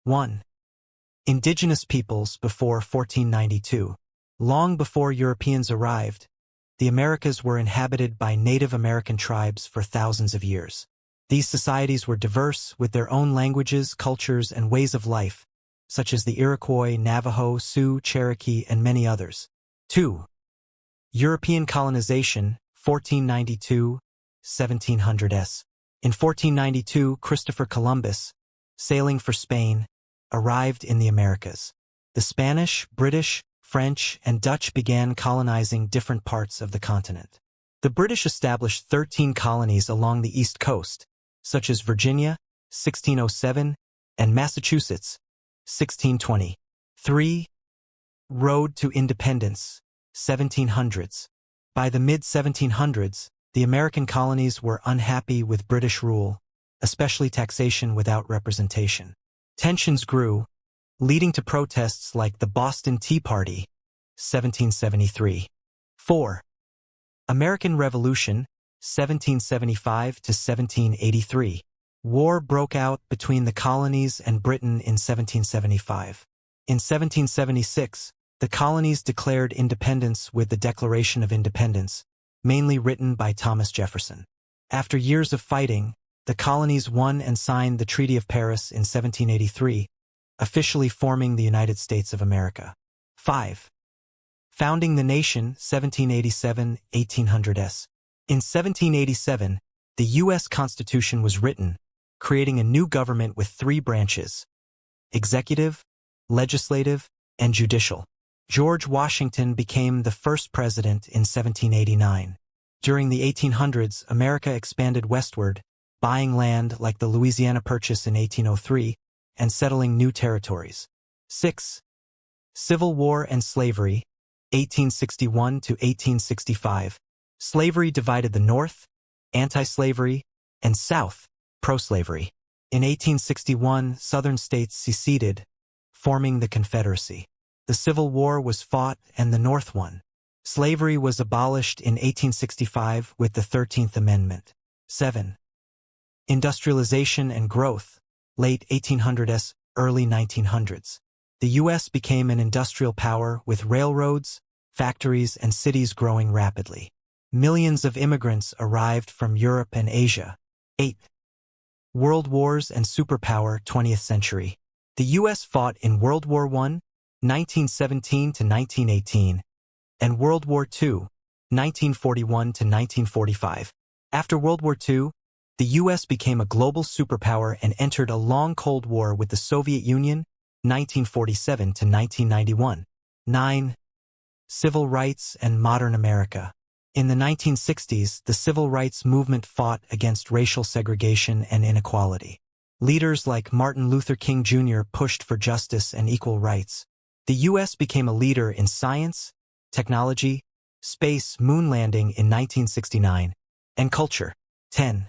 1. Indigenous peoples before 1492. Long before Europeans arrived, the Americas were inhabited by Native American tribes for thousands of years. These societies were diverse, with their own languages, cultures, and ways of life, such as the Iroquois, Navajo, Sioux, Cherokee, and many others. 2. European colonization, 1492, 1700s. In 1492, Christopher Columbus, sailing for Spain, arrived in the Americas. The Spanish, British, French, and Dutch began colonizing different parts of the continent. The British established 13 colonies along the East Coast, such as Virginia, 1607, and Massachusetts, 1620. 3. Road to Independence, 1700s. By the mid-1700s, the American colonies were unhappy with British rule, especially taxation without representation. Tensions grew, leading to protests like the Boston Tea Party, 1773. 4. American Revolution, 1775 to 1783. War broke out between the colonies and Britain in 1775. In 1776, the colonies declared independence with the Declaration of Independence, mainly written by Thomas Jefferson. After years of fighting, the colonies won and signed the Treaty of Paris in 1783, officially forming the United States of America. 5. Founding the nation, 1787-1800s. In 1787, the U.S. Constitution was written, creating a new government with 3 branches: executive, legislative, and judicial. George Washington became the first president in 1789. During the 1800s, America expanded westward, buying land like the Louisiana Purchase in 1803 and settling new territories. 6. Civil War and Slavery, 1861 to 1865. Slavery divided the North, anti-slavery, and South, pro-slavery. In 1861, Southern states seceded, forming the Confederacy. The Civil War was fought and the North won. Slavery was abolished in 1865 with the 13th Amendment. 7. Industrialization and growth, late 1800s, early 1900s. The U.S. became an industrial power with railroads, factories, and cities growing rapidly. Millions of immigrants arrived from Europe and Asia. 8. World Wars and Superpower, 20th century. The U.S. fought in World War I, 1917 to 1918, and World War II, 1941 to 1945. After World War II, the U.S. became a global superpower and entered a long Cold War with the Soviet Union, 1947 to 1991. 9. Civil rights and modern America. In the 1960s, the civil rights movement fought against racial segregation and inequality. Leaders like Martin Luther King Jr. pushed for justice and equal rights. The U.S. became a leader in science, technology, space, moon landing in 1969, and culture. 10.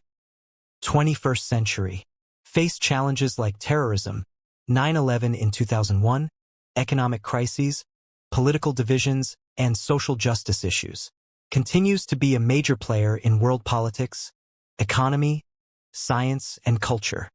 21st century. Faced challenges like terrorism, 9/11 in 2001, economic crises, political divisions, and social justice issues. Continues to be a major player in world politics, economy, science, and culture.